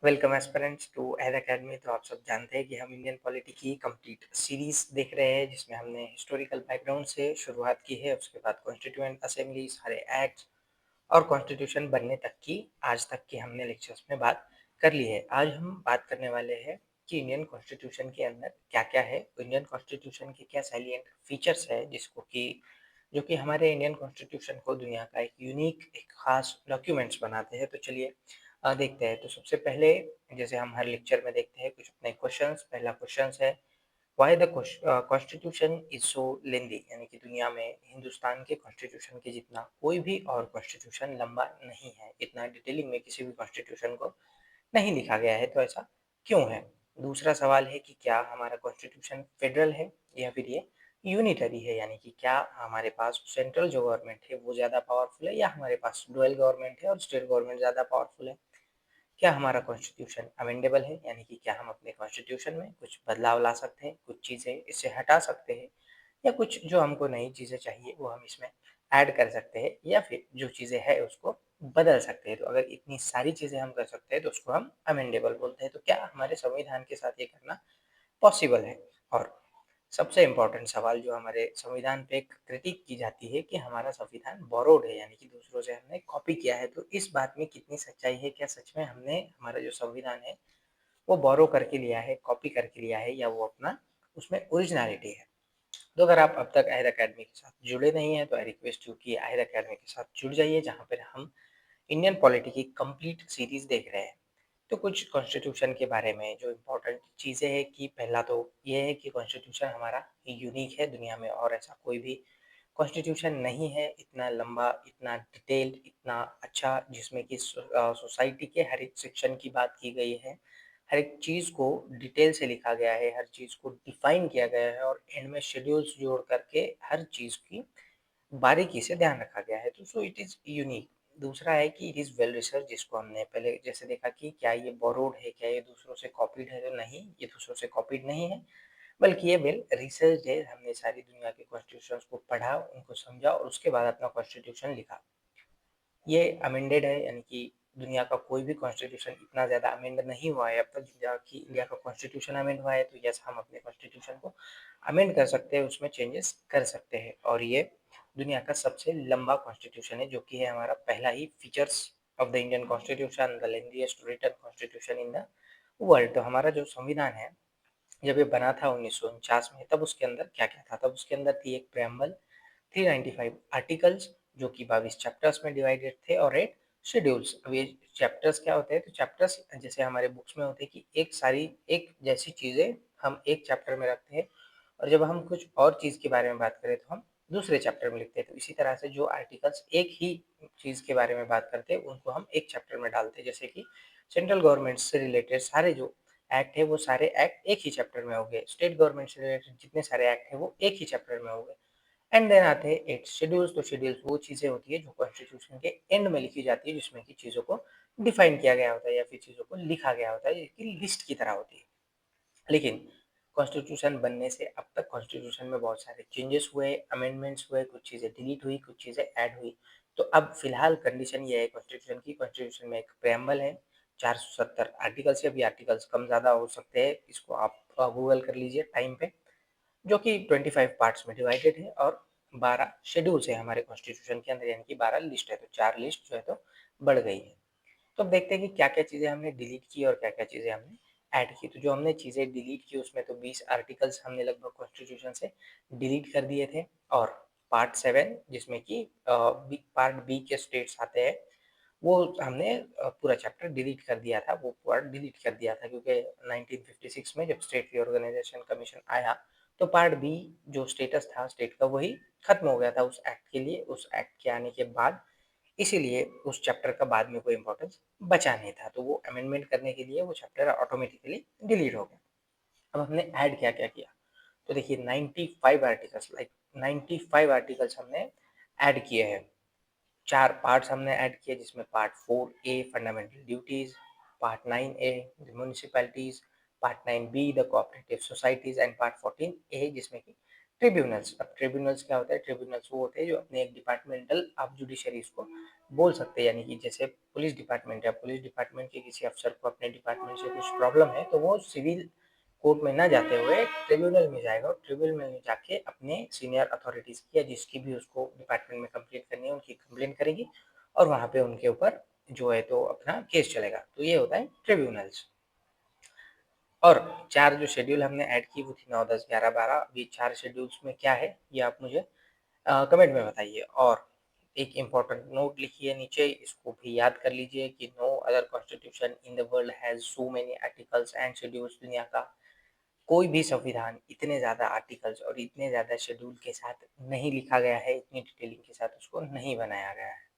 Welcome aspirants to Ed Academy. तो आप सब जानते हैं कि हम इंडियन पॉलिटी की कंप्लीट सीरीज देख रहे हैं, जिसमें हमने हिस्टोरिकल बैकग्राउंड से शुरुआत की है। उसके बाद कॉन्स्टिट्यूएंट असेंबली, सारे एक्ट्स और कॉन्स्टिट्यूशन बनने तक की आज तक की हमने लेक्चर्स में बात कर ली है। आज हम बात करने वाले हैं कि इंडियन कॉन्स्टिट्यूशन के अंदर क्या क्या है, इंडियन कॉन्स्टिट्यूशन के क्या सैलिएंट फीचर्स है, जिसको कि जो कि हमारे इंडियन कॉन्स्टिट्यूशन को दुनिया का एक यूनिक, एक खास डॉक्यूमेंट्स बनाते हैं। तो चलिए देखते हैं। तो सबसे पहले, जैसे हम हर लेक्चर में देखते हैं, कुछ अपने क्वेश्चंस। पहला क्वेश्चन है, why the constitution is so lengthy, यानी कि दुनिया में हिंदुस्तान के कॉन्स्टिट्यूशन के जितना कोई भी और कॉन्स्टिट्यूशन लंबा नहीं है, इतना डिटेलिंग में किसी भी कॉन्स्टिट्यूशन को नहीं लिखा गया है, तो ऐसा क्यों है। दूसरा सवाल है कि क्या हमारा कॉन्स्टिट्यूशन फेडरल है या फिर ये यूनिटरी है, यानी कि क्या हमारे पास सेंट्रल जो गवर्नमेंट है वो ज़्यादा पावरफुल है, या हमारे पास डुअल गवर्नमेंट है और स्टेट गवर्नमेंट ज़्यादा पावरफुल है। क्या हमारा कॉन्स्टिट्यूशन अमेंडेबल है, यानी कि क्या हम अपने कॉन्स्टिट्यूशन में कुछ बदलाव ला सकते हैं, कुछ चीज़ें इससे हटा सकते हैं, या कुछ जो हमको नई चीज़ें चाहिए वो हम इसमें ऐड कर सकते हैं, या फिर जो चीज़ें हैं उसको बदल सकते हैं। तो अगर इतनी सारी चीज़ें हम कर सकते हैं तो उसको हम अमेंडेबल बोलते हैं। तो क्या हमारे संविधान के साथ ये करना पॉसिबल है। और सबसे इम्पोर्टेंट सवाल जो हमारे संविधान पे क्रिटिक की जाती है कि हमारा संविधान बोरोड है, यानी कि दूसरों से हमने कॉपी किया है। तो इस बात में कितनी सच्चाई है, क्या सच में हमने हमारा जो संविधान है वो बोरो करके लिया है, कॉपी करके लिया है, या वो अपना उसमें ओरिजिनलिटी है। तो अगर आप अब तक आहिर अकेडमी के साथ जुड़े नहीं हैं तो आई रिक्वेस्ट यू कि आहिर अकेडमी के साथ जुड़ जाइए, जहाँ पर हम इंडियन पॉलिटी की कंप्लीट सीरीज देख रहे हैं। तो कुछ कॉन्स्टिट्यूशन के बारे में जो इम्पोर्टेंट चीज़ें हैं कि पहला तो ये है कि कॉन्स्टिट्यूशन हमारा यूनिक है, दुनिया में और ऐसा कोई भी कॉन्स्टिट्यूशन नहीं है इतना लंबा, इतना डिटेल्ड, इतना अच्छा, जिसमें कि सोसाइटी के हर एक सेक्शन की बात की गई है, हर एक चीज़ को डिटेल से लिखा गया है, हर चीज़ को डिफाइन किया गया है, और एंड में शेड्यूल्स जोड़ करके हर चीज़ की बारीकी से ध्यान रखा गया है। तो सो इट इज़ यूनिक। दूसरा है कि इट इज़ वेल रिसर्च, जिसको हमने पहले जैसे देखा कि क्या ये बोरोड है, क्या ये दूसरों से कॉपीड है। तो नहीं, ये दूसरों से कॉपीड नहीं है, बल्कि ये वेल रिसर्च है। हमने सारी दुनिया के कॉन्स्टिट्यूशंस को पढ़ा, उनको समझा और उसके बाद अपना कॉन्स्टिट्यूशन लिखा। ये अमेंडेड है, यानी कि दुनिया का कोई भी कॉन्स्टिट्यूशन इतना ज़्यादा अमेंड नहीं हुआ है अब तक जितना कि इंडिया का कॉन्स्टिट्यूशन अमेंड हुआ है। तो यस, हम अपने कॉन्स्टिट्यूशन को अमेंड कर सकते हैं, उसमें चेंजेस कर सकते हैं, और ये दुनिया का सबसे लंबा कॉन्स्टिट्यूशन है, जो कि है हमारा पहला ही features of the Indian constitution, the lengthiest written constitution in the world. तो हमारा जो संविधान है, जब ये बना था 1949 में, तब उसके अंदर क्या-क्या था? तब उसके अंदर थी एक प्रेम्बल, 395 आर्टिकल्स जो कि 22 चैप्टर्स में डिवाइडेड थे, और 8 शेड्यूल्स। अब ये चैप्टर्स क्या होते हैं? तो चैप्टर्स जैसे हमारे बुक्स में होते हैं कि एक सारी एक जैसी चीज़ें हम एक चैप्टर में रखते हैं, और जब हम कुछ और चीज़ के बारे में बात करें तो हम दूसरे चैप्टर में लिखते हैं। तो इसी तरह से जो आर्टिकल्स एक ही चीज़ के बारे में बात करते हैं, उनको हम एक चैप्टर में डालते हैं। जैसे कि सेंट्रल गवर्नमेंट से रिलेटेड सारे जो एक्ट है, वो सारे एक्ट एक ही चैप्टर में हो गए। स्टेट गवर्नमेंट से रिलेटेड जितने सारे एक्ट हैं, वो एक ही चैप्टर में हो गए। एंड देन आते हैं 8 शेड्यूल्स। तो शेड्यूल्स वो चीज़ें होती है जो कॉन्स्टिट्यूशन के एंड में लिखी जाती है, जिसमें कि चीज़ों को डिफाइन किया गया होता है या फिर चीज़ों को लिखा गया होता है, जिसकी लिस्ट की तरह होती है। लेकिन कॉन्स्टिट्यूशन बनने से अब तक कॉन्स्टिट्यूशन में बहुत सारे चेंजेस हुए, अमेंडमेंट्स हुए, कुछ चीज़ें डिलीट हुई, कुछ चीज़ें ऐड हुई। तो अब फिलहाल कंडीशन ये है कॉन्स्टिट्यूशन की, कॉन्स्टिट्यूशन में एक प्रेम्बल है, 470 आर्टिकल्स है। अभी आर्टिकल्स कम ज़्यादा हो सकते हैं, इसको आप गूगल कर लीजिए टाइम पे, जो कि 25 पार्ट्स में डिवाइडेड है, और 12 शेड्यूल्स है हमारे कॉन्स्टिट्यूशन के अंदर, यानी कि 12 लिस्ट है। तो 4 लिस्ट जो है तो बढ़ गई है। तो अब देखते हैं कि क्या-क्या चीज़ें हमने डिलीट की और क्या-क्या चीज़ें हमने ऐड की। तो जो हमने चीज़ें डिलीट की उसमें तो 20 आर्टिकल्स हमने लगभग कॉन्स्टिट्यूशन से डिलीट कर दिए थे, और पार्ट 7 जिसमें कि पार्ट बी के स्टेट्स आते हैं, वो हमने पूरा चैप्टर डिलीट कर दिया था, वो पार्ट डिलीट कर दिया था, क्योंकि 1956 में जब स्टेट रीऑर्गेनाइजेशन कमीशन आया, तो पार्ट बी जो स्टेटस था स्टेट का, वही खत्म हो गया था उस एक्ट के लिए, उस एक्ट के आने के बाद। इसीलिए उस चैप्टर का बाद में कोई इम्पोर्टेंस बचा नहीं था, तो वो अमेंडमेंट करने के लिए वो चैप्टर ऑटोमेटिकली डिलीट हो गया। अब हमने ऐड क्या-क्या किया? तो देखिए 95 आर्टिकल्स, लाइक 95 आर्टिकल्स हमने ऐड किए हैं। 4 पार्ट्स हमने ऐड किए, जिसमें part 4A fundamental duties, part 9A the municipalities, part 9B the cooperative societies, and part 14A जिसमें कि ट्रिब्यूनल्स, अब ट्रिब्यूनल्स क्या होता है? ट्रिब्यूनल्स वो होते हैं जो अपने एक डिपार्टमेंटल आप जुडिशरीज को बोल सकते हैं, यानी कि जैसे पुलिस डिपार्टमेंट है, पुलिस डिपार्टमेंट के किसी अफसर को अपने डिपार्टमेंट से कुछ प्रॉब्लम है तो वो सिविल कोर्ट में ना जाते हुए ट्रिब्यूनल में जाएगा और ट्रिब्यूनल में जाके अपने सीनियर अथॉरिटीज की या जिसकी भी उसको डिपार्टमेंट में कंप्लेंट करनी है उनकी कंप्लेंट करेगी और वहां पे उनके ऊपर जो है तो अपना केस चलेगा। तो ये होता है ट्रिब्यूनल्स। और 4 जो शेड्यूल हमने ऐड की वो थी 9, 10, 11, 12। अभी 4 शेड्यूल्स में क्या है ये आप मुझे कमेंट में बताइए। और एक इम्पोर्टेंट नोट लिखिए नीचे, इसको भी याद कर लीजिए कि no other constitution in the world has so many articles and schedules. दुनिया का कोई भी संविधान इतने ज़्यादा आर्टिकल्स और इतने ज़्यादा शेड्यूल के साथ नहीं लिखा गया है, इतनी डिटेलिंग के साथ उसको नहीं बनाया गया है।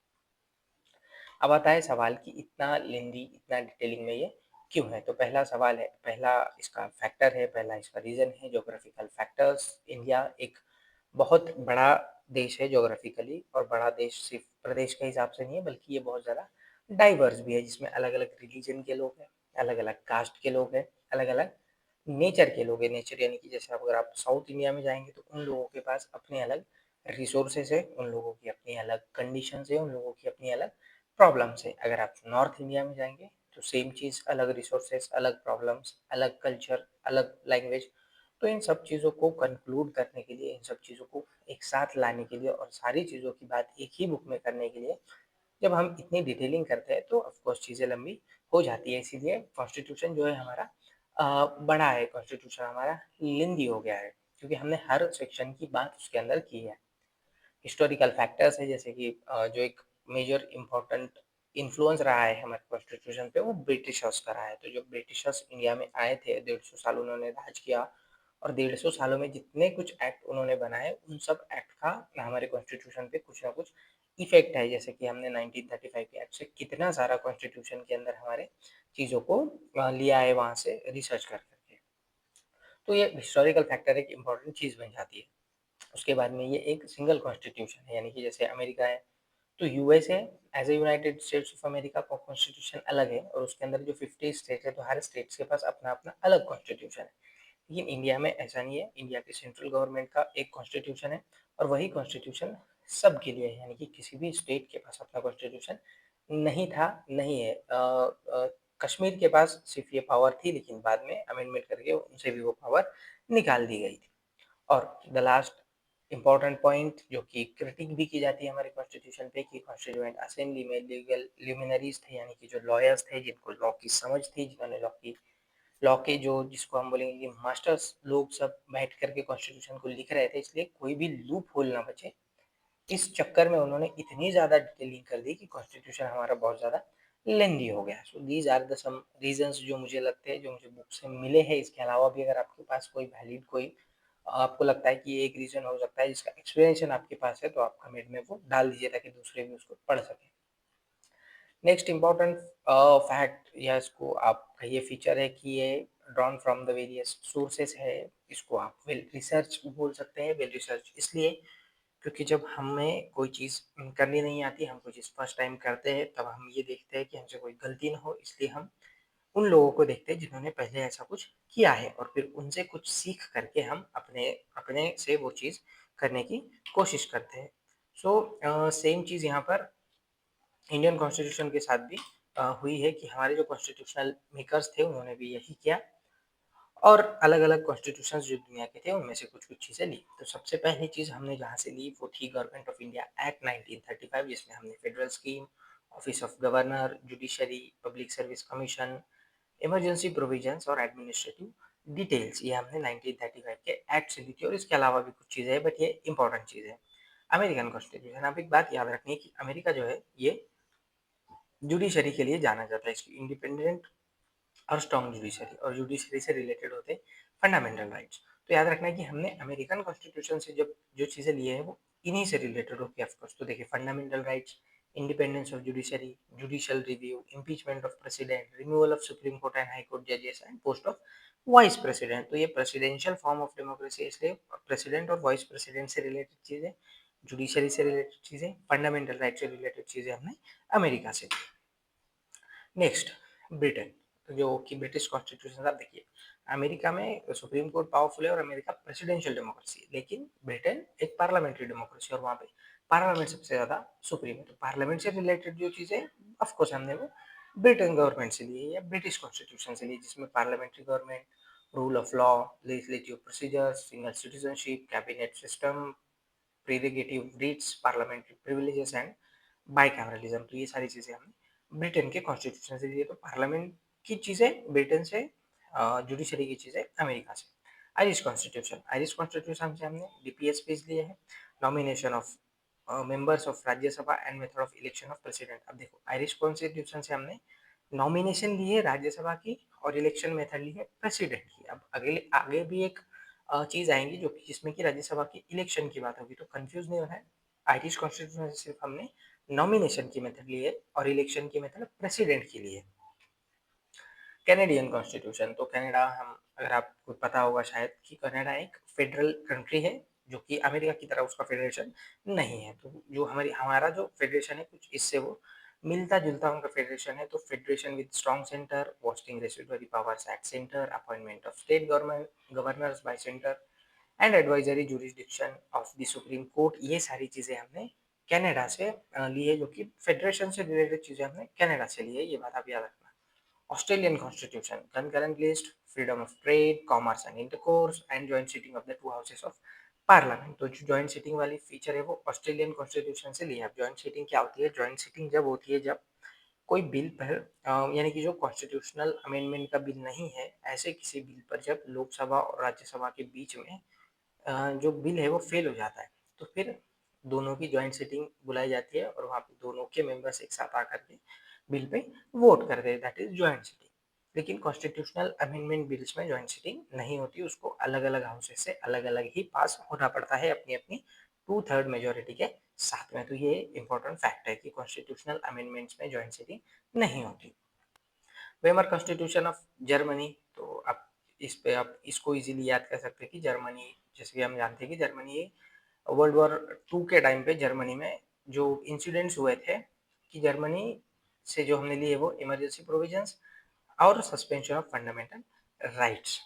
अब आता है सवाल कि इतना लेंदी, इतना डिटेलिंग में ये क्यों है? तो पहला सवाल है, पहला इसका फैक्टर है, पहला इसका रीज़न है ज्योग्राफिकल फैक्टर्स। इंडिया एक बहुत बड़ा देश है ज्योग्राफिकली, और बड़ा देश सिर्फ प्रदेश के हिसाब से नहीं है बल्कि ये बहुत ज़्यादा डाइवर्स भी है, जिसमें अलग अलग रिलीजन के लोग हैं, अलग अलग कास्ट के लोग हैं, अलग अलग नेचर के लोग हैं। नेचर यानी कि जैसे अगर आप साउथ इंडिया में जाएंगे तो उन लोगों के पास अपने अलग रिसोर्सेज है, उन लोगों की अपनी अलग कंडीशंस है, उन लोगों की अपनी अलग प्रॉब्लम्स है। अगर आप नॉर्थ इंडिया में जाएंगे तो सेम चीज़, अलग रिसोर्सेज, अलग प्रॉब्लम्स, अलग कल्चर, अलग लैंग्वेज। तो इन सब चीज़ों को कंक्लूड करने के लिए, इन सब चीज़ों को एक साथ लाने के लिए और सारी चीज़ों की बात एक ही बुक में करने के लिए जब हम इतनी डिटेलिंग करते हैं तो ऑफकोर्स चीज़ें लंबी हो जाती है। इसीलिए कॉन्स्टिट्यूशन जो है हमारा बड़ा है, कॉन्स्टिट्यूशन हमारा लेंदी हो गया है, क्योंकि हमने हर सेक्शन की बात उसके अंदर की है। हिस्टोरिकल फैक्टर्स है, जैसे कि जो एक मेजर इम्पोर्टेंट इन्फ्लुएंस रहा है हमारे कॉन्स्टिट्यूशन पे वो ब्रिटिशर्स का रहा है। तो जो ब्रिटिशर्स इंडिया में आए थे, 150 साल उन्होंने राज किया और 150 सालों में जितने कुछ एक्ट उन्होंने बनाए उन सब एक्ट का हमारे कॉन्स्टिट्यूशन पे कुछ ना कुछ इफेक्ट है। जैसे कि हमने 1935 के एक्ट से कितना सारा कॉन्स्टिट्यूशन के अंदर हमारे चीज़ों को लिया है वहाँ से रिसर्च कर करके। तो ये हिस्टोरिकल फैक्टर एक इम्पॉर्टेंट चीज़ बन जाती है। उसके बाद में ये एक सिंगल कॉन्स्टिट्यूशन है, यानी कि जैसे अमेरिका है तो USA as a United States of America का कॉन्स्टिट्यूशन अलग है और उसके अंदर जो 50 स्टेट है तो हर स्टेट्स के पास अपना अपना अलग कॉन्स्टिट्यूशन है। लेकिन इंडिया में ऐसा नहीं है, इंडिया की सेंट्रल गवर्नमेंट का एक कॉन्स्टिट्यूशन है और वही कॉन्स्टिट्यूशन सबके लिए है, यानी कि किसी भी स्टेट के पास अपना कॉन्स्टिट्यूशन नहीं था, नहीं है। कश्मीर के पास सिर्फ ये पावर थी, लेकिन बाद में अमेंडमेंट करके उनसे भी वो पावर निकाल दी गई थी। और द लास्ट इम्पॉर्टेंट पॉइंट जो कि क्रिटिक भी की जाती है हमारे कॉन्स्टिट्यूशन पे कि कॉन्स्टिट्यूएंट असेंबली में लीगल ल्यूमिनरीज थे, यानी कि जो लॉयर्स थे, जिनको लॉ की समझ थी, जिन्होंने लॉ के जो जिसको हम बोलेंगे कि मास्टर्स लोग सब बैठ करके कॉन्स्टिट्यूशन को लिख रहे थे, इसलिए कोई भी लूप होल ना बचे। इस चक्कर में उन्होंने इतनी ज़्यादा डिटेलिंग कर दी कि कॉन्स्टिट्यूशन हमारा बहुत ज़्यादा लेंदी हो गया। So these are the some reasons जो मुझे लगते हैं, जो मुझे बुक से मिले हैं। इसके अलावा भी अगर आपके पास कोई वैलिड कोई आपको लगता है कि ये एक रीज़न हो सकता है जिसका एक्सप्लेनेशन आपके पास है, तो आप कमेंट में वो डाल दीजिए ताकि दूसरे भी उसको पढ़ सकें। नेक्स्ट इम्पॉर्टेंट फैक्ट या इसको आप कहिए फीचर है कि ये drawn from the various sources है। इसको आप वेल रिसर्च बोल सकते हैं। वेल रिसर्च इसलिए क्योंकि जब हमें कोई चीज़ करनी नहीं आती, हम कोई चीज़ फर्स्ट टाइम करते हैं, तब हम ये देखते हैं कि हमसे कोई गलती ना हो, इसलिए हम उन लोगों को देखते हैं जिन्होंने पहले ऐसा कुछ किया है और फिर उनसे कुछ सीख करके हम अपने अपने से वो चीज़ करने की कोशिश करते हैं। सो सेम चीज़ यहाँ पर इंडियन कॉन्स्टिट्यूशन के साथ भी हुई है कि हमारे जो कॉन्स्टिट्यूशनल मेकर्स थे उन्होंने भी यही किया और अलग-अलग कॉन्स्टिट्यूशंस जो दुनिया के थे उनमें से कुछ-कुछ चीज़ें ली। तो सबसे पहली चीज़ हमने जहाँ से ली वो थी गवर्नमेंट ऑफ इंडिया एक्ट 1935, जिसमें हमने federal scheme, office of governor, judiciary, public service commission, emergency provisions और एडमिनिस्ट्रेटिव डिटेल्स, ये हमने 1935 के एक्ट से ली थी। और इसके अलावा भी कुछ चीज़ें हैं बट ये इंपॉर्टेंट चीज़ है। अमेरिकन कॉन्स्टिट्यूशन, आप एक बात याद रखनी है कि अमेरिका जो है ये जुडिशरी के लिए जाना जाता है। इसकी इंडिपेंडेंट और स्ट्रॉन्ग जुडिशरी, और जुडिशरी से रिलेटेड होते हैं फंडामेंटल राइट्स। तो याद रखना है कि हमने अमेरिकन कॉन्स्टिट्यूशन से जब जो चीज़ें ली है वो इन्हीं से रिलेटेड होती है ऑफकोर्स। तो देखिए fundamental rights, independence of judiciary, judicial review, impeachment of president, removal of supreme court and high court जजेस and post of vice president. तो ये प्रेसिडेंशियल फॉर्म ऑफ डेमोक्रेसी है, इसलिए प्रेसिडेंट और वाइस प्रेसिडेंट से रिलेटेड चीज़ें, जुडिशरी से related चीज़ें, फंडामेंटल राइट से रिलेटेड चीज़ें हमने अमेरिका से। Next Britain. जो कि ब्रिटिश कॉन्स्टिट्यूशन आप देखिए, अमेरिका में सुप्रीम कोर्ट पावरफुल है और अमेरिका प्रेसिडेंशियल डेमोक्रेसी है, लेकिन ब्रिटेन एक पार्लियामेंट्री डेमोक्रेसी और वहाँ पे पार्लियामेंट सबसे ज़्यादा सुप्रीम है। तो पार्लियामेंट से रिलेटेड जो चीज़ें ऑफ कोर्स हमने वो ब्रिटेन गवर्नमेंट से ली है या ब्रिटिश कॉन्स्टिट्यूशन से ली, जिसमें parliamentary government, rule of law, legislative procedures, single citizenship, cabinet system, prerogative writs, parliamentary privileges and bicameralism. तो ये सारी चीज़ें हमने ब्रिटेन के कॉन्स्टिट्यूशन से ली है। तो पार्लियामेंट की चीज़ें ब्रिटेन से, जुडिशरी की चीज़ें अमेरिका से। आयरिश कॉन्स्टिट्यूशन से हमने डीपीएसपीज लिए हैं, nomination of members of Rajya Sabha and method of election of president. अब देखो, आयरिश कॉन्स्टिट्यूशन से हमने नॉमिनेशन ली है राज्यसभा की और इलेक्शन मेथड ली है प्रेसिडेंट की। अब अगले आगे भी एक चीज़ आएंगी जो कि जिसमें कि राज्यसभा की इलेक्शन की बात होगी, तो कंफ्यूज नहीं होना है। आयरिश कॉन्स्टिट्यूशन से सिर्फ हमने नॉमिनेशन की मेथड ली है और इलेक्शन की मेथड प्रेसिडेंट की ली है। कैनेडियन कॉन्स्टिट्यूशन, तो कनाडा, हम अगर आपको पता होगा शायद कि कनाडा एक फेडरल कंट्री है जो कि अमेरिका की तरह उसका फेडरेशन नहीं है। तो जो हमारा जो फेडरेशन है कुछ इससे वो मिलता जुलता उनका फेडरेशन है। तो federation with strong centre, vesting residuary powers at centre, appointment of state government governors by centre and advisory jurisdiction of the supreme court, ये सारी चीजें हमने कनाडा से ली है, जो कि फेडरेशन से रिलेटेड चीजें हमने कनाडा से ली है, ये बात आप याद रखना। Australian Constitution, concurrent list, freedom of trade, commerce and intercourse, and joint sitting of the two houses of parliament। तो जो ज्वाइंट सिटिंग वाली फीचर है वो ऑस्ट्रेलियन कॉन्स्टिट्यूशन से लिया है। ज्वाइंट सिटिंग क्या होती है? ज्वाइंट सिटिंग जब होती है जब कोई बिल पर यानी कि जो कॉन्स्टिट्यूशनल अमेंडमेंट का बिल नहीं है, ऐसे किसी बिल पर जब लोकसभा और राज्यसभा के बीच में जो बिल है वो फेल हो जाता है, तो फिर दोनों की ज्वाइंट सिटिंग बुलाई जाती है और वहाँ पे दोनों के मेंबर्स एक साथ आकर के बिल पे वोट करते हैं, दैट इज ज्वाइंट सिटिंग। लेकिन कॉन्स्टिट्यूशनल अमेंडमेंट बिल्स में ज्वाइंट सिटिंग नहीं होती, उसको अलग अलग हाउसेस से अलग अलग ही पास होना पड़ता है अपनी अपनी 2/3 मेजोरिटी के साथ में। तो ये इंपॉर्टेंट फैक्ट है कि कॉन्स्टिट्यूशनल अमेंडमेंट्स में ज्वाइंट सिटिंग नहीं होती। वेमर कॉन्स्टिट्यूशन ऑफ जर्मनी, तो आप इस पे आप इसको इजीली याद कर सकते हैं कि जर्मनी, जैसे कि हम जानते हैं कि जर्मनी वर्ल्ड वॉर 2 के टाइम पे जर्मनी में जो इंसिडेंट्स हुए थे कि जर्मनी से जो हमने लिए वो इमरजेंसी प्रोविजंस और suspension of fundamental rights.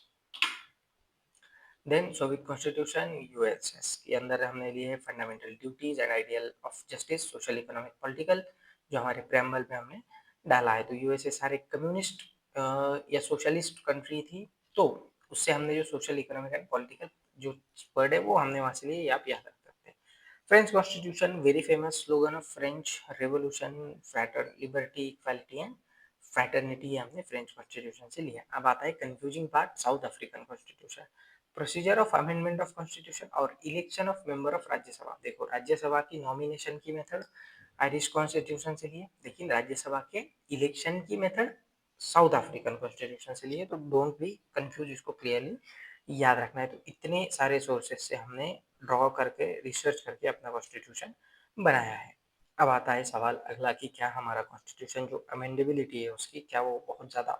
Then Soviet constitution USS के अंदर हमने लिए है fundamental duties and ideal of justice, social, economic, political, जो हमारे प्रेम्बल में हमने डाला है। तो यूएसएसआर एक कम्युनिस्ट या सोशलिस्ट कंट्री थी, तो उससे हमने जो सोशल, इकोनॉमिक एंड पॉलिटिकल जो वर्ड है वो हमने वहां से लिए, आप याद रख सकते हैं। French constitution, very famous slogan of French revolution, फ्रैटर लिबर्टी इक्वालिटी एंड फ्रैटर्निटी, हमने फ्रेंच कॉन्स्टिट्यूशन से लिया। अब आता है confusing part, south African constitution, procedure of amendment of constitution और election of member of Rajya Sabha. देखो, राज्यसभा की नॉमिनेशन की मेथड आयरिश कॉन्स्टिट्यूशन से लिए, लेकिन राज्यसभा के इलेक्शन की मेथड साउथ अफ्रीकन कॉन्स्टिट्यूशन से लिए। तो डोंट बी कंफ्यूज, इसको क्लियरली याद रखना है। तो इतने सारे सोर्सेज से हमने ड्रॉ करके रिसर्च करके अपना कॉन्स्टिट्यूशन बनाया है। अब आता है सवाल अगला कि क्या हमारा कॉन्स्टिट्यूशन जो अमेंडेबिलिटी है उसकी, क्या वो बहुत ज़्यादा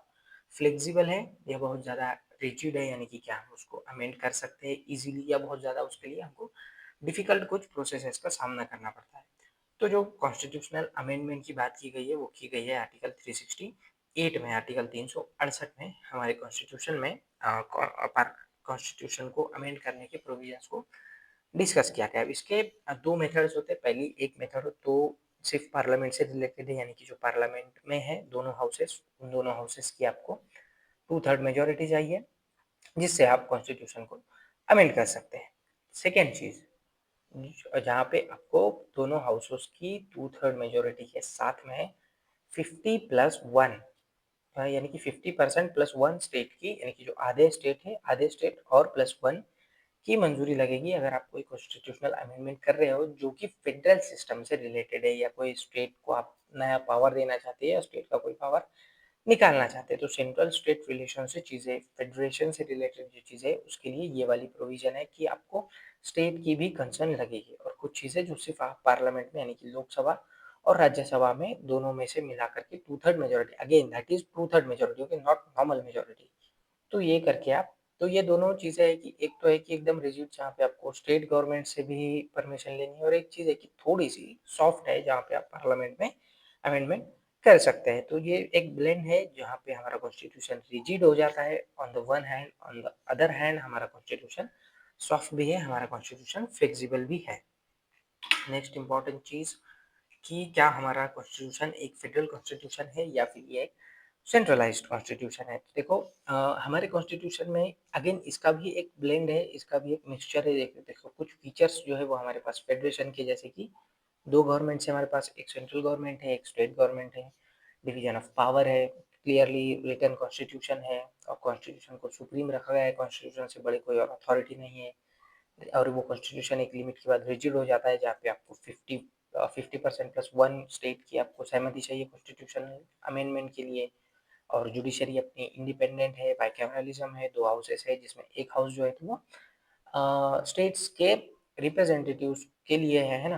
फ्लेक्सिबल है या बहुत ज़्यादा रिजिड है, यानी कि क्या हम उसको अमेंड कर सकते हैं इजीली या बहुत ज़्यादा उसके लिए हमको डिफिकल्ट कुछ प्रोसेसेस का सामना करना पड़ता है। तो जो कॉन्स्टिट्यूशनल अमेंडमेंट की बात की गई है वो की गई है आर्टिकल 368 में, आर्टिकल 368 में हमारे कॉन्स्टिट्यूशन में कॉन्स्टिट्यूशन को अमेंड करने के प्रोविजंस को डिस्कस किया गया है। इसके दो मेथड्स होते हैं। पहली एक मेथड तो सिर्फ पार्लियामेंट से रिलेटेड है, यानी कि जो पार्लियामेंट में है दोनों हाउसेस, उन दोनों हाउसेस की आपको 2/3 मेजोरिटी चाहिए जिससे आप कॉन्स्टिट्यूशन को अमेंड कर सकते हैं। सेकेंड चीज, जहाँ पे आपको दोनों हाउसेस की 2/3 मेजोरिटी के साथ में 50+1, यानी कि 50% +1 स्टेट की, यानी कि जो आधे स्टेट है, आधे स्टेट और +1 की मंजूरी लगेगी अगर आप कोई कॉन्स्टिट्यूशनल अमेंडमेंट कर रहे हो जो कि फेडरल सिस्टम से रिलेटेड है, या कोई स्टेट को आप नया पावर देना चाहते हैं या स्टेट का कोई पावर निकालना चाहते हैं। तो सेंट्रल स्टेट रिलेशन से चीज़ें, फेडरेशन से रिलेटेड जो चीज़ें उसके लिए ये वाली प्रोविजन है कि आपको स्टेट की भी कंसर्न लगेगी, और कुछ चीज़ें जो सिर्फ आप पार्लियामेंट में, यानी कि लोकसभा और राज्यसभा में दोनों में से मिला करके 2/3 majority, again that is 2/3 majority, okay, not normal majority. तो ये करके आप, तो ये दोनों चीज़ें है कि एक तो है कि एकदम रिजिड जहाँ पे आपको स्टेट गवर्नमेंट से भी परमिशन लेनी है, और एक चीज़ है कि थोड़ी सी सॉफ्ट है जहाँ पे आप पार्लियामेंट में अमेंडमेंट कर सकते हैं। तो ये एक ब्लेंड है जहाँ पे हमारा कॉन्स्टिट्यूशन रिजिड हो जाता है on the one hand, on the other hand हमारा कॉन्स्टिट्यूशन सॉफ्ट भी है, हमारा कॉन्स्टिट्यूशन फ्लेक्सिबल भी है। नेक्स्ट इंपॉर्टेंट चीज़ कि क्या हमारा कॉन्स्टिट्यूशन एक फेडरल कॉन्स्टिट्यूशन है या फिर ये एक सेंट्रलाइज्ड कॉन्स्टिट्यूशन है। तो देखो हमारे कॉन्स्टिट्यूशन में अगेन इसका भी एक ब्लेंड है, इसका भी एक मिक्सचर है। देखो देखो कुछ फीचर्स जो है वो हमारे पास फेडरेशन के, जैसे कि दो गवर्नमेंट है हमारे पास, एक सेंट्रल गवर्नमेंट है, एक स्टेट गवर्नमेंट है, डिवीजन ऑफ पावर है, क्लियरली रिटन कॉन्स्टिट्यूशन है और कॉन्स्टिट्यूशन को सुप्रीम रखा गया है, कॉन्स्टिट्यूशन से बड़े कोई और अथॉरिटी नहीं है। और वो कॉन्स्टिट्यूशन एक लिमिट के बाद रिजिड हो जाता है जहाँ पे आपको 50% प्लस वन स्टेट की आपको सहमति चाहिए कॉन्स्टिट्यूशन अमेंडमेंट के लिए। और जुडिशरी अपनी इंडिपेंडेंट है, बाइकैमरलिज्म है, दो हाउसेस है जिसमें एक हाउस जो है तो वो स्टेट्स के रिप्रेजेंटेटिव्स के लिए है ना।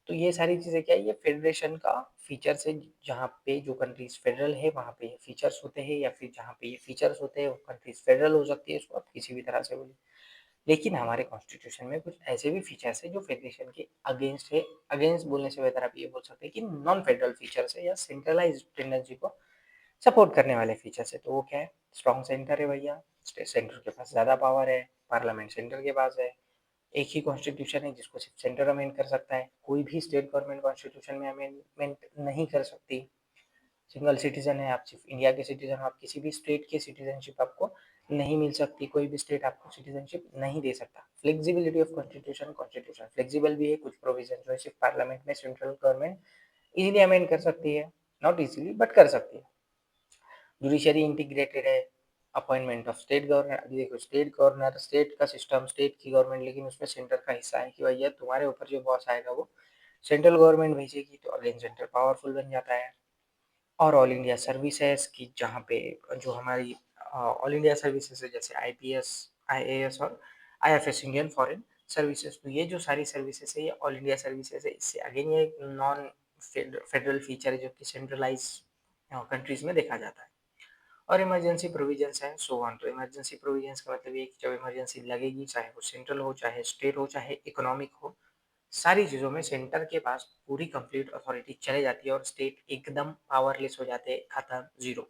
तो ये सारी चीज़ें क्या है, ये फेडरेशन का फीचर्स है। जहाँ पे जो कंट्रीज फेडरल है वहाँ पे ये फीचर्स होते हैं, या फिर जहाँ पे ये फीचर्स होते हैं वो कंट्रीज फेडरल हो सकती है, इसको आप किसी भी तरह से बोलिए। लेकिन हमारे कॉन्स्टिट्यूशन में कुछ ऐसे भी फीचर्स है जो फेडरेशन के अगेंस्ट है। अगेंस्ट बोलने से बेहतर आप ये बोल सकते हैं कि नॉन फेडरल फीचर्स है या सेंट्रलाइज्ड टेंडेंसी को सपोर्ट करने वाले फीचर्स है। तो वो क्या है, स्ट्रॉन्ग सेंटर है भैया, सेंटर के पास ज़्यादा पावर है, पार्लियामेंट सेंटर के पास है, एक ही कॉन्स्टिट्यूशन है जिसको सिर्फ सेंटर अमेंड कर सकता है, कोई भी स्टेट गवर्नमेंट कॉन्स्टिट्यूशन में अमेंडमेंट नहीं कर सकती। सिंगल सिटीजन है, आप सिर्फ इंडिया के सिटीजन हो, आप किसी भी स्टेट की सिटीजनशिप आपको नहीं मिल सकती, कोई भी स्टेट आपको सिटीजनशिप नहीं दे सकता। Flexibility of constitution, constitution flexible भी है, कुछ प्रोविजन जो है सिर्फ पार्लियामेंट में सेंट्रल गवर्नमेंट इजीली अमेंड कर सकती है, नॉट इजीली बट कर सकती है। जुडिशरी इंटीग्रेटेड है, अपॉइंटमेंट ऑफ स्टेट गवर्नर। अभी देखो स्टेट गवर्नर, स्टेट का सिस्टम, स्टेट की गवर्नमेंट, लेकिन उसमें सेंटर का हिस्सा है कि भैया तुम्हारे ऊपर जो बॉस आएगा वो सेंट्रल गवर्नमेंट भेजेगी, तो अगेन सेंटर पावरफुल बन जाता है। और ऑल इंडिया सर्विसेज की, जहाँ पे जो हमारी ऑल इंडिया सर्विसेज है जैसे आईपीएस, आईएएस और आईएफएस, इंडियन फॉरेन सर्विसेज, तो ये जो सारी सर्विसेज है ये ऑल इंडिया सर्विसेज है। इससे अगेन ये नॉन फेडरल फीचर है जो कि सेंट्रलाइज कंट्रीज में देखा जाता है। और इमरजेंसी प्रोविजंस हैं सो ऑन। तो इमरजेंसी प्रोविजंस का मतलब ये कि जब इमरजेंसी लगेगी, चाहे वो सेंट्रल हो, चाहे स्टेट हो, चाहे इकोनॉमिक हो, सारी चीज़ों में सेंटर के पास पूरी कंप्लीट अथॉरिटी चले जाती है और स्टेट एकदम पावरलेस हो जाते हैं, खत्म, जीरो।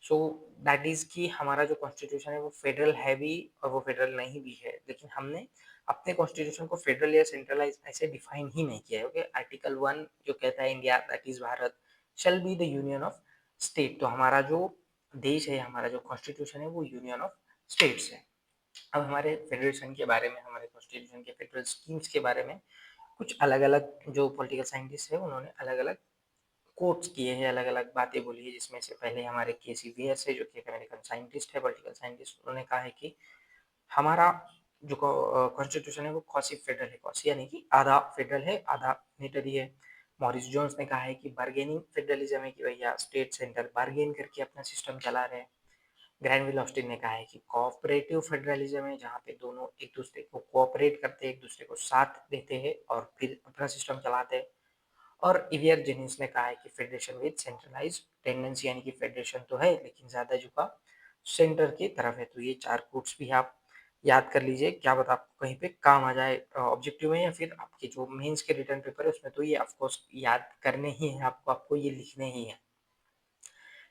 सो दैट इज़ कि हमारा जो कॉन्स्टिट्यूशन है वो फेडरल है भी और वो फेडरल नहीं भी है, लेकिन हमने अपने कॉन्स्टिट्यूशन को फेडरल या सेंट्रलाइज ऐसे डिफाइन ही नहीं किया है। ओके, आर्टिकल 1 जो कहता है India that is Bharat shall be the union of state. तो हमारा जो देश है, हमारा जो कॉन्स्टिट्यूशन है वो यूनियन ऑफ स्टेट्स है। अब हमारे फेडरेशन के बारे में, हमारे कॉन्स्टिट्यूशन के फेडरल स्कीम्स के बारे में कुछ अलग अलग जो पॉलिटिकल साइंटिस्ट है उन्होंने अलग अलग कोट्स किए हैं, अलग अलग बातें बोली है। जिसमें से पहले हमारे केसी है जो कि एक अमेरिकन साइंटिस्ट है, पॉलिटिकल साइंटिस्ट, उन्होंने कहा है कि हमारा जो कॉन्स्टिट्यूशन है वो कॉसी फेडरल है। कॉसी यानी कि आधा फेडरल है, आधा यूनिटरी है। मॉरिस जोन्स ने कहा है कि बार्गेनिंग फेडरलिज्म है, कि भैया स्टेट सेंटर बार्गेन करके अपना सिस्टम चला रहे हैं। ग्रैनविल ऑस्टिन ने कहा है कि कोऑपरेटिव फेडरलिज्म है, जहाँ पे दोनों एक दूसरे को कोऑपरेट करते हैं, एक दूसरे को साथ देते हैं और फिर अपना सिस्टम चलाते हैं। और इवियर जेनिंग्स ने कहा है कि फेडरेशन विद सेंट्रलाइज टेंडेंसी, यानी कि फेडरेशन तो है लेकिन ज़्यादा झुका सेंटर की तरफ है। तो ये चार कोट्स भी आप याद कर लीजिए, क्या पता आपको कहीं पे काम आ जाए ऑब्जेक्टिव में या फिर आपके जो मेंस के रिटर्न पेपर है उसमें। तो ये ऑफकोर्स याद करने ही है आपको, आपको ये लिखने ही है।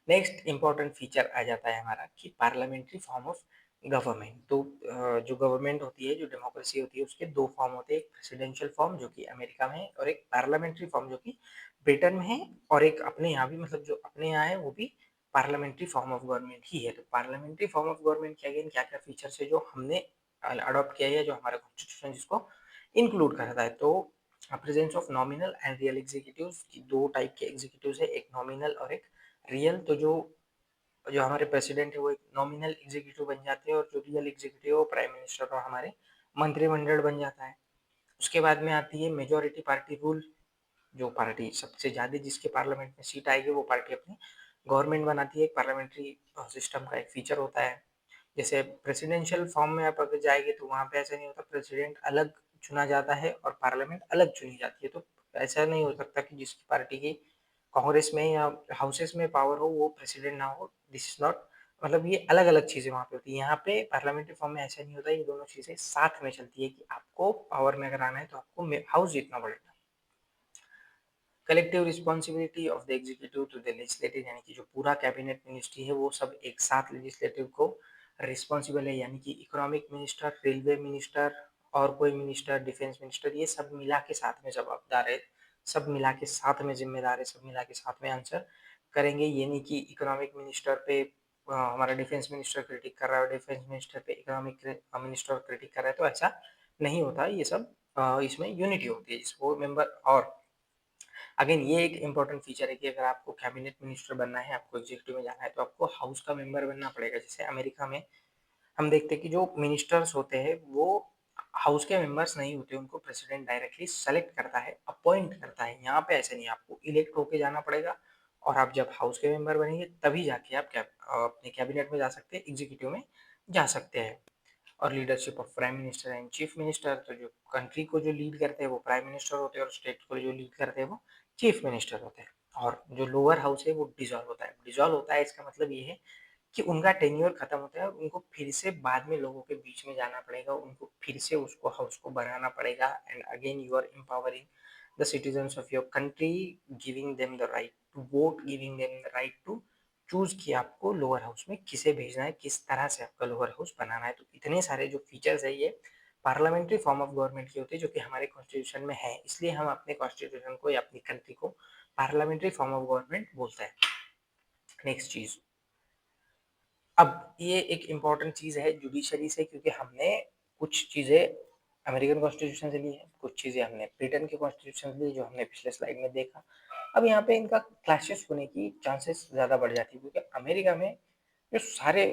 नेक्स्ट इंपॉर्टेंट फीचर आ जाता है हमारा कि पार्लियामेंट्री फॉर्म ऑफ गवर्नमेंट। तो जो गवर्नमेंट होती है, जो डेमोक्रेसी होती है, उसके दो फॉर्म होते हैं, एक प्रेसिडेंशियल फॉर्म जो कि अमेरिका में है और एक पार्लियामेंट्री फॉर्म जो कि ब्रिटेन में है, और एक अपने यहाँ भी, मतलब जो अपने यहाँ है वो भी पार्लियामेंट्री फॉर्म ऑफ गवर्नमेंट ही है। तो पार्लियामेंट्री फॉर्म ऑफ गवर्नमेंट के अगेन क्या क्या फीचर्स है जो हमने अडॉप्ट किया है, जो हमारा कॉन्स्टिट्यूशन जिसको इंक्लूड करता है। तो presence of nominal and real executives, दो टाइप के एग्जीक्यूटिव्स है, एक नॉमिनल और एक रियल। तो जो जो हमारे प्रेसिडेंट है वो एक नॉमिनल एग्जीक्यूटिव बन जाते हैं और जो रियल एग्जीक्यूटिव है वो प्राइम मिनिस्टर और हमारे मंत्रिमंडल बन जाता है। उसके बाद में आती है मेजोरिटी पार्टी रूल। जो पार्टी सबसे ज़्यादा जिसके पार्लियामेंट में सीट आएगी वो पार्टी अपनी गवर्नमेंट बनाती है। एक पार्लियामेंट्री सिस्टम का एक फीचर होता है। जैसे प्रेसिडेंशियल फॉर्म में आप अगर जाएंगे तो वहाँ पे ऐसा नहीं होता, प्रेसिडेंट अलग चुना जाता है और पार्लियामेंट अलग चुनी जाती है। तो ऐसा नहीं हो सकता कि जिसकी पार्टी की कांग्रेस में या हाउसेस में पावर हो वो प्रेसिडेंट ना हो, दिस इज नॉट, मतलब ये अलग अलग चीज़ें वहाँ पे होती है। यहाँ पे पार्लियामेंट्री फॉर्म में ऐसा नहीं होता, ये दोनों चीज़ें साथ में चलती है कि आपको पावर में अगर आना है तो आपको हाउस जीतना पड़ेगा। Collective responsibility of the executive to the legislative, यानी कि जो पूरा कैबिनेट मिनिस्ट्री है वो सब एक साथ लेजिस्लेटिव को रिस्पॉन्सिबल है, यानी कि इकोनॉमिक मिनिस्टर, रेलवे मिनिस्टर और कोई मिनिस्टर, डिफेंस मिनिस्टर, ये सब मिला के साथ में जवाबदार है, सब मिला के साथ में जिम्मेदार है, सब मिला के साथ में आंसर करेंगे। ये नहीं कि इकोनॉमिक मिनिस्टर पे हमारा डिफेंस मिनिस्टर क्रिटिक कर रहा है और डिफेंस मिनिस्टर पे इकोनॉमिक मिनिस्टर क्रिटिक कर रहा है, तो ऐसा नहीं होता। ये सब इसमें यूनिटी होती है जिसको मेंबर। और अगेन ये एक इम्पोर्टेंट फीचर है कि अगर आपको कैबिनेट मिनिस्टर बनना है, आपको एग्जीक्यूटिव में जाना है, तो आपको हाउस का मेंबर बनना पड़ेगा। जैसे अमेरिका में हम देखते हैं कि जो मिनिस्टर्स होते हैं वो हाउस के मेंबर्स नहीं होते, उनको प्रेसिडेंट डायरेक्टली सेलेक्ट करता है, अपॉइंट करता है। यहाँ पे ऐसे नहीं, आपको इलेक्ट होके जाना पड़ेगा और आप जब हाउस के मेंबर बनेंगे तभी जाके आप अपने कैबिनेट में जा सकते हैं, एग्जीक्यूटिव में जा सकते हैं। और leadership of prime minister and chief minister, तो जो कंट्री को जो लीड करते हैं वो प्राइम मिनिस्टर होते हैं और स्टेट को जो लीड करते हैं वो चीफ मिनिस्टर होते हैं। और जो लोअर हाउस है वो डिसॉल्व होता है। डिसॉल्व होता है इसका मतलब ये है कि उनका टेन्योर खत्म होता है और उनको फिर से बाद में लोगों के बीच में जाना पड़ेगा, उनको फिर से उसको हाउस को बनाना पड़ेगा। And again you are empowering the citizens of your country, giving them the right to vote, giving them the right to choose कि आपको लोअर हाउस में किसे भेजना है, किस तरह से आपका लोअर हाउस बनाना है। तो इतने सारे जो फीचर्स है ये पार्लियामेंट्री फॉर्म ऑफ गवर्नमेंट की होती है जो कि हमारे कॉन्स्टिट्यूशन में है, इसलिए हम अपने कॉन्स्टिट्यूशन को या अपनी कंट्री को पार्लियामेंट्री फॉर्म ऑफ गवर्नमेंट बोलते हैं। नेक्स्ट चीज, अब ये एक इम्पॉर्टेंट चीज़ है जुडिशरी से, क्योंकि हमने कुछ चीज़ें अमेरिकन कॉन्स्टिट्यूशन से ली है, कुछ चीज़ें हमने ब्रिटेन के कॉन्स्टिट्यूशन से ली जो हमने पिछले स्लाइड में देखा। अब यहाँ पे इनका क्लैशेस होने की चांसेस ज़्यादा बढ़ जाती है, क्योंकि अमेरिका में जो सारे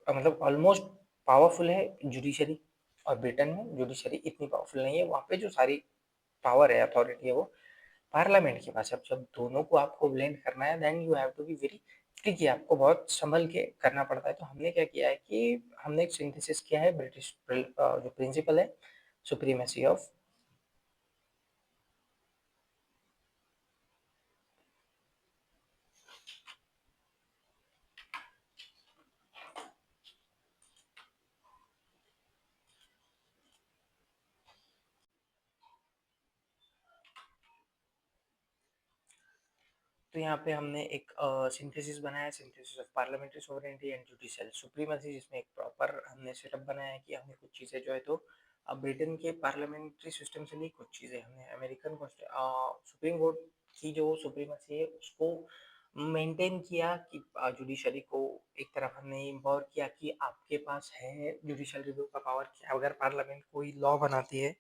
मतलब ऑलमोस्ट पावरफुल है जुडिशरी, और ब्रिटेन में जुडिशरी इतनी पावरफुल नहीं है। वहाँ पे जो सारी पावर है, अथॉरिटी है, वो पार्लियामेंट के पास। अब जब दोनों को आपको ब्लेंड करना है then you have to be very tricky, आपको बहुत संभल के करना पड़ता है। तो हमने क्या किया है कि हमने एक सिंथेसिस किया है ब्रिटिश जो प्रिंसिपल है सुप्रीमेसी ऑफ। तो यहाँ पे हमने एक सिंथेसिस बनाया, synthesis of parliamentary sovereignty and judicial supremacy, जिसमें एक प्रॉपर हमने सेटअप बनाया है कि हमने कुछ चीज़ें जो है तो अब ब्रिटेन के पार्लियामेंट्री सिस्टम से ली, कुछ चीज़ें हमने अमेरिकन सुप्रीम कोर्ट की जो सुप्रीमेसी है उसको मेंटेन किया कि जुडिशरी को एक तरफ हमने इम्पावर किया कि आपके पास है जुडिशियल रिव्यू का पावर, कि अगर पार्लियामेंट कोई लॉ बनाती है,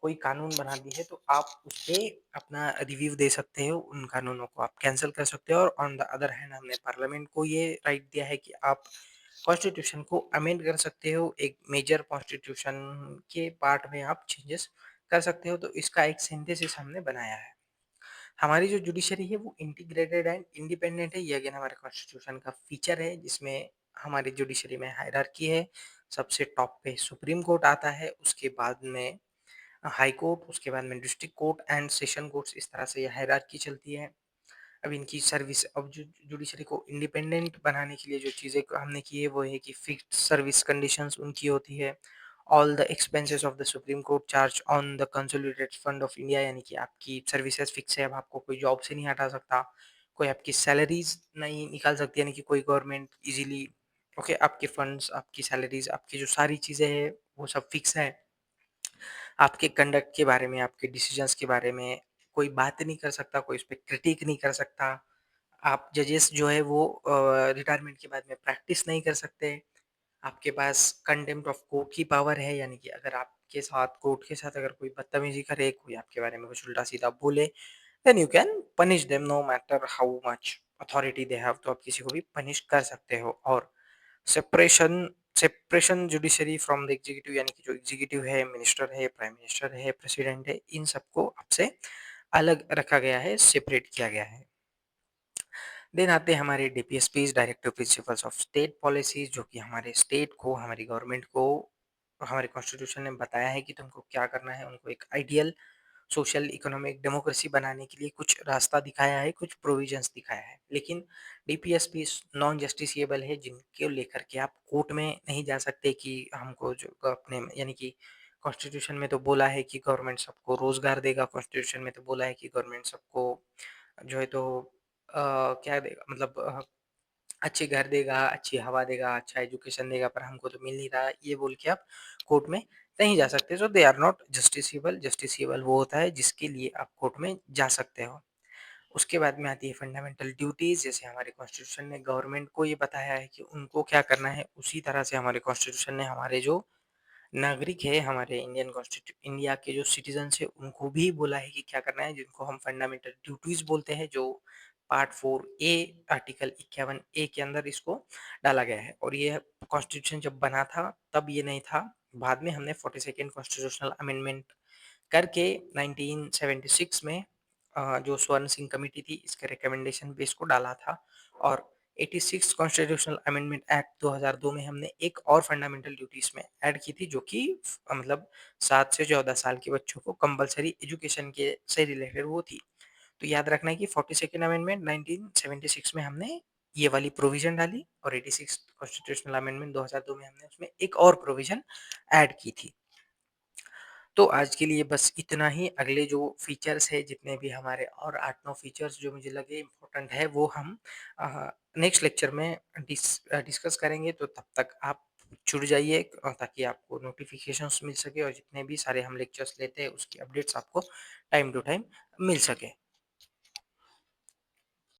कोई कानून बना दी है, तो आप उसपे अपना रिव्यू दे सकते हो, उन कानूनों को आप कैंसिल कर सकते हो। और ऑन द अदर हैंड हमने पार्लियामेंट को ये राइट दिया है कि आप कॉन्स्टिट्यूशन को अमेंड कर सकते हो, एक मेजर कॉन्स्टिट्यूशन के पार्ट में आप चेंजेस कर सकते हो। तो इसका एक सिंथेसिस हमने बनाया है। हमारी जो जुडिशरी है वो इंटीग्रेटेड एंड इंडिपेंडेंट है, ये अगेन हमारे कॉन्स्टिट्यूशन का फीचर है, जिसमें हमारी जुडिशरी में हायरार्की है। सबसे टॉप पे सुप्रीम कोर्ट आता है, उसके बाद में हाई कोर्ट, उसके बाद में district court and session courts, इस तरह से ये हायरार्की चलती है। अब इनकी सर्विस, अब जुडिशरी को इंडिपेंडेंट बनाने के लिए जो चीज़ें हमने की है वो है कि फिक्स्ड सर्विस कंडीशंस उनकी होती है। All the expenses of the supreme court charge on the consolidated fund of India, यानी कि आपकी सर्विसेज फिक्स है, अब आपको कोई जॉब से नहीं हटा सकता, कोई आपकी सैलरीज नहीं निकाल सकती, यानी कि कोई गवर्नमेंट इजीली ओके आपके फंड्स, आपकी सैलरीज, आपकी जो सारी चीज़ें हैं वो सब फिक्स है। आपके कंडक्ट के बारे में, आपके डिसीजंस के बारे में कोई बात नहीं कर सकता, कोई उस पे क्रिटिक नहीं कर सकता। आप जजेस जो है वो रिटायरमेंट के बाद में प्रैक्टिस नहीं कर सकते। आपके पास कंटेम्प्ट ऑफ कोर्ट की पावर है, यानी कि अगर आपके साथ कोर्ट के साथ अगर कोई बदतमीजी करे, कोई आपके बारे में कुछ उल्टा-सीधा बोले, then you can punish them no matter how much authority they have, तो आप किसी को भी पनिश कर सकते हो। और separation separation judiciary from the executive, यानी कि जो एग्जीक्यूटिव है, मिनिस्टर है, प्राइम मिनिस्टर है, प्रेसिडेंट है, इन सबको आपसे अलग रखा गया है, सेपरेट किया गया है। देन आते हैं हमारे DPSPs, directive principles of state policies, जो कि हमारे स्टेट को, हमारी गवर्नमेंट को हमारे कॉन्स्टिट्यूशन ने बताया है कि तुमको क्या करना है, उनको एक आइडियल सोशल इकोनॉमिक डेमोक्रेसी बनाने के लिए कुछ रास्ता दिखाया है, कुछ प्रोविजंस दिखाया है। लेकिन डीपीएसपी नॉन जस्टिसिएबल है, जिनके लेकर के आप कोर्ट में नहीं जा सकते कि हमको जो अपने यानी कि कॉन्स्टिट्यूशन में तो बोला है कि गवर्नमेंट सबको रोज़गार देगा, कॉन्स्टिट्यूशन में तो बोला है कि गवर्नमेंट सबको जो है तो क्या देगा मतलब अच्छे घर देगा, अच्छी हवा देगा, अच्छा एजुकेशन देगा, पर हमको तो मिल नहीं रहा। ये बोल के आप कोर्ट में नहीं जा सकते। So they are not justiciable. Justiciable वो होता है जिसके लिए आप कोर्ट में जा सकते हो। उसके बाद में आती है फंडामेंटल ड्यूटीज़। जैसे हमारे कॉन्स्टिट्यूशन ने गवर्नमेंट को ये बताया है कि उनको क्या करना है, उसी तरह से हमारे कॉन्स्टिट्यूशन ने हमारे जो नागरिक है, हमारे इंडिया के जो सिटीज़न्स हैं, उनको भी बोला है कि क्या करना है, जिनको हम फंडामेंटल ड्यूटीज़ बोलते हैं, जो पार्ट 4 ए आर्टिकल 51 ए के अंदर इसको डाला गया है। और ये कॉन्स्टिट्यूशन जब बना था, तब ये नहीं था। बाद में हमने 42nd कॉन्स्टिट्यूशनल अमेंडमेंट करके 1976 में जो स्वर्ण सिंह कमेटी थी, इसके रिकमेंडेशन पे इसको डाला था। और 86 कॉन्स्टिट्यूशनल अमेंडमेंट एक्ट 2002 में हमने एक और फंडामेंटल ड्यूटीज में ऐड की थी, जो कि मतलब 7 से 14 साल के बच्चों को कंपलसरी एजुकेशन के से रिलेटेड वो थी। तो याद रखना है कि 42nd अमेंडमेंट 1976 में हमने ये वाली प्रोविजन डाली, और 86 कॉन्स्टिट्यूशनल अमेंडमेंट 2002 में हमने उसमें एक और प्रोविजन ऐड की थी। तो आज के लिए बस इतना ही। अगले जो फीचर्स है, जितने भी हमारे और 8-9 फीचर्स जो मुझे लगे इम्पोर्टेंट है, वो हम नेक्स्ट लेक्चर में डिस्कस करेंगे। तो तब तक आप जुड़ जाइए, ताकि आपको नोटिफिकेशंस मिल सके, और जितने भी सारे हम लेक्चर्स लेते हैं उसकी अपडेट्स आपको टाइम टू टाइम मिल सके।